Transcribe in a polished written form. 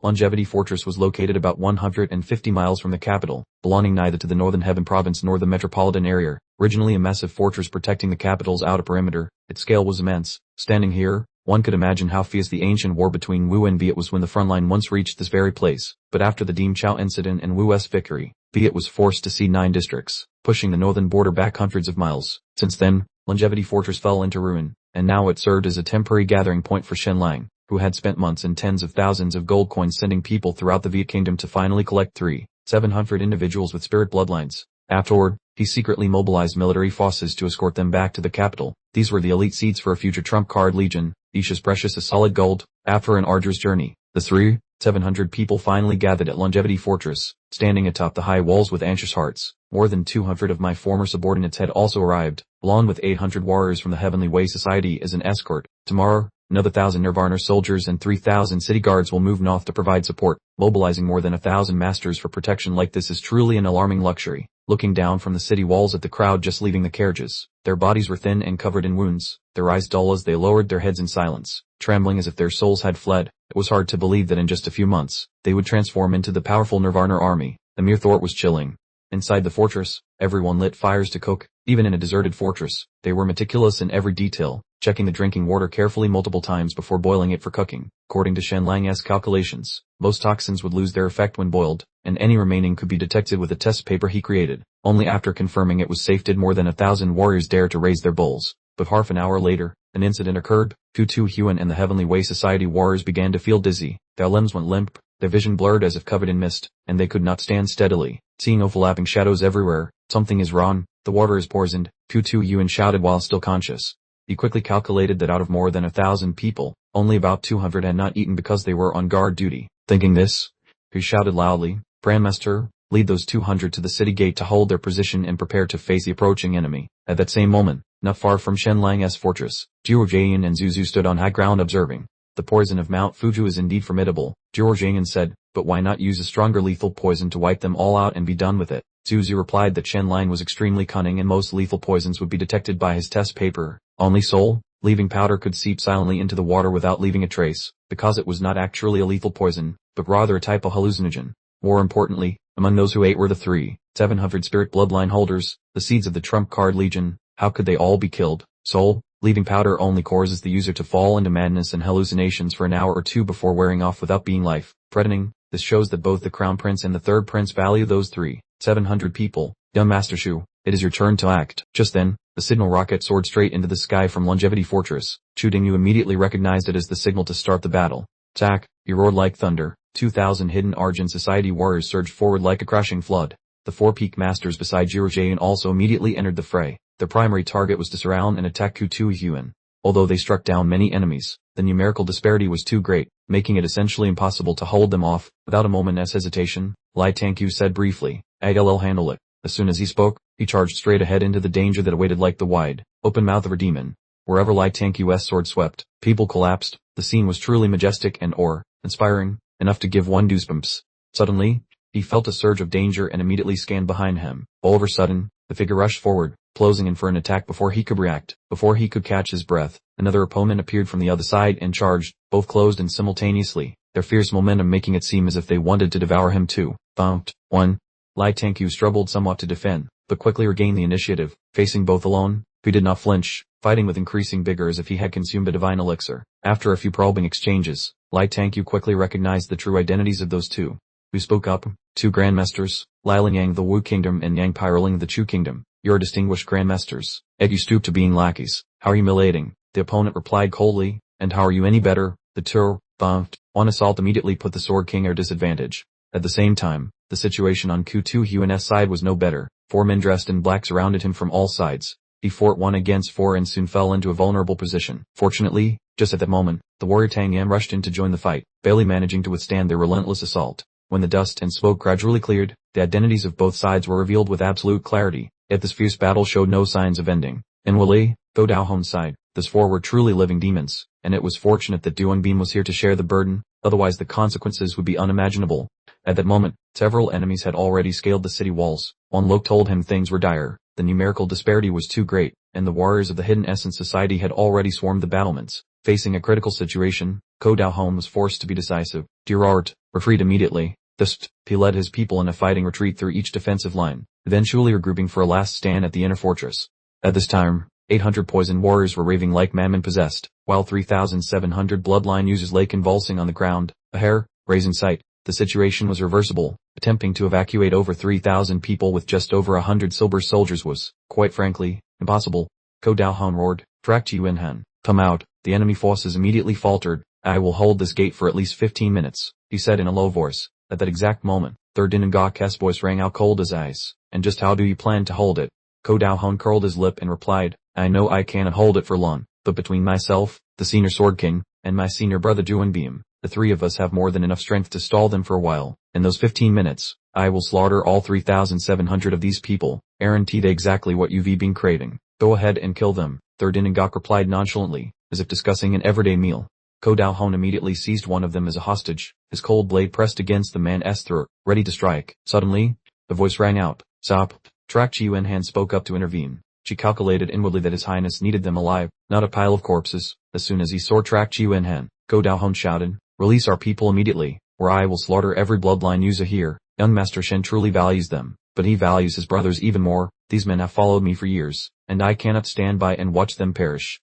Longevity Fortress was located about 150 miles from the capital, belonging neither to the Northern Heaven province nor the metropolitan area. Originally a massive fortress protecting the capital's outer perimeter, its scale was immense. Standing here, one could imagine how fierce the ancient war between Wu and Viet was when the front line once reached this very place. But after the Diem Chow incident and Wu's victory, Viet was forced to cede 9 districts, pushing the northern border back hundreds of miles. Since then, Longevity Fortress fell into ruin, and now it served as a temporary gathering point for Shen Lang, who had spent months and tens of thousands of gold coins sending people throughout the Viet Kingdom to finally collect 700 individuals with spirit bloodlines. Afterward, he secretly mobilized military forces to escort them back to the capital. These were the elite seeds for a future trump card legion, each as precious as solid gold. After an arduous journey, the 700 people finally gathered at Longevity Fortress, standing atop the high walls with anxious hearts. More than 200 of my former subordinates had also arrived, along with 800 warriors from the Heavenly Way Society as an escort. Tomorrow, another 1,000 Nirvana soldiers and 3,000 city guards will move north to provide support. Mobilizing more than 1,000 masters for protection like this is truly an alarming luxury. Looking down from the city walls at the crowd just leaving the carriages, their bodies were thin and covered in wounds, their eyes dull as they lowered their heads in silence, trembling as if their souls had fled. It was hard to believe that in just a few months, they would transform into the powerful Nirvana army. The mere thought was chilling. Inside the fortress, everyone lit fires to cook. Even in a deserted fortress, they were meticulous in every detail, checking the drinking water carefully multiple times before boiling it for cooking. According to Shen Lang's calculations, most toxins would lose their effect when boiled, and any remaining could be detected with a test paper he created. Only after confirming it was safe did more than 1,000 warriors dare to raise their bowls. But half an hour later, an incident occurred. Tu Huan and the Heavenly Way Society warriors began to feel dizzy. Their limbs went limp, their vision blurred as if covered in mist, and they could not stand steadily, seeing overlapping shadows everywhere. Something is wrong, the water is poisoned, Tu Yuan shouted while still conscious. He quickly calculated that out of more than 1,000 people, only about 200 had not eaten because they were on guard duty. Thinking this, he shouted loudly, "Brandmaster, lead those 200 to the city gate to hold their position and prepare to face the approaching enemy." At that same moment, not far from Shen Lang's fortress, Zhuo Jian and Zuzu stood on high ground observing. "The poison of Mount Fuju is indeed formidable," Zhuo Jian said, "but why not use a stronger lethal poison to wipe them all out and be done with it?" Zuzu replied that Shen Lang was extremely cunning and most lethal poisons would be detected by his test paper. Only soul leaving powder could seep silently into the water without leaving a trace, because it was not actually a lethal poison, but rather a type of hallucinogen. More importantly, among those who ate were the 700 spirit bloodline holders, the seeds of the trump card legion. How could they all be killed? Soul leaving powder only causes the user to fall into madness and hallucinations for an hour or two before wearing off without being life-threatening. This shows that both the Crown Prince and the Third Prince value those 700 people. Young Master Shu, it is your turn to act. Just then, the signal rocket soared straight into the sky from Longevity Fortress. Chu Dingyu immediately recognized it as the signal to start the battle. "Attack!" He roared like thunder. 2,000 hidden Argent Society warriors surged forward like a crashing flood. The 4 peak masters beside Jirojayan also immediately entered the fray. Their primary target was to surround and attack Tu Huan. Although they struck down many enemies, the numerical disparity was too great, making it essentially impossible to hold them off. Without a moment's hesitation, Lai Tangqiu said briefly, "I'll handle it." As soon as he spoke, he charged straight ahead into the danger that awaited like the wide, open mouth of a demon. Wherever Lai Tangqiu's sword swept, people collapsed. The scene was truly majestic and awe-inspiring, enough to give one goosebumps. Suddenly, he felt a surge of danger and immediately scanned behind him. All of a sudden, the figure rushed forward, closing in for an attack before he could react. Before he could catch his breath, another opponent appeared from the other side and charged. Both closed in simultaneously, their fierce momentum making it seem as if they wanted to devour him too. Thumped. 1. Lai Tangqiu struggled somewhat to defend, but quickly regained the initiative, facing both alone. He did not flinch, fighting with increasing vigor as if he had consumed a divine elixir. After a few probing exchanges, Lai Tangqiu quickly recognized the true identities of those two. Who spoke up? 2 grandmasters, Liling Yang the Wu Kingdom and Yang Pyroling the Chu Kingdom. "You're distinguished grandmasters, yet you stoop to being lackeys. How humiliating." The opponent replied coldly, "And how are you any better?" The 2 bumped. One assault immediately put the Sword King at disadvantage. At the same time, the situation on Tu Huan's side was no better. 4 men dressed in black surrounded him from all sides. He fought 1 against 4 and soon fell into a vulnerable position. Fortunately, just at that moment, the warrior Tang Yan rushed in to join the fight, barely managing to withstand their relentless assault. When the dust and smoke gradually cleared, the identities of both sides were revealed with absolute clarity. Yet this fierce battle showed no signs of ending. In Wali, though Dao Hon's side, these 4 were truly living demons, and it was fortunate that Duang Bean was here to share the burden, otherwise the consequences would be unimaginable. At that moment, several enemies had already scaled the city walls. One look told him things were dire. The numerical disparity was too great, and the warriors of the Hidden Essence Society had already swarmed the battlements. Facing a critical situation, Ko Dao Hon was forced to be decisive. "Dear Art, Retreat immediately. He led his people in a fighting retreat through each defensive line, eventually regrouping for a last stand at the inner fortress. At this time, 800 poison warriors were raving like madmen possessed, while 3,700 bloodline users lay convulsing on the ground, a hair-raising sight. The situation was reversible. Attempting to evacuate over 3,000 people with just over 100 silver soldiers was, quite frankly, impossible. Ko Dao Hon roared, "Track Chi Wen-han, come out." The enemy forces immediately faltered. "I will hold this gate for at least 15 minutes, he said in a low voice. At that exact moment, Third Dinengak's voice rang out cold as ice. "And just how do you plan to hold it?" Ko Dao Hon curled his lip and replied, "I know I cannot hold it for long, but between myself, the senior Sword King, and my senior brother Beam, the three of us have more than enough strength to stall them for a while. In those 15 minutes, I will slaughter all 3,700 of these people, guaranteed exactly what you've been craving. Go ahead and kill them." Third Dinengak replied nonchalantly, as if discussing an everyday meal. Ko Dao Hon immediately seized one of them as a hostage, his cold blade pressed against the man's throat, ready to strike. Suddenly, the voice rang out, "Stop." Track Chi Wen-han spoke up to intervene. She calculated inwardly that His Highness needed them alive, not a pile of corpses. As soon as he saw Track Chi Wen-han, Ko Dao Hon shouted, "Release our people immediately, or I will slaughter every bloodline user here." Young Master Shen truly values them, but he values his brothers even more. These men have followed me for years, and I cannot stand by and watch them perish.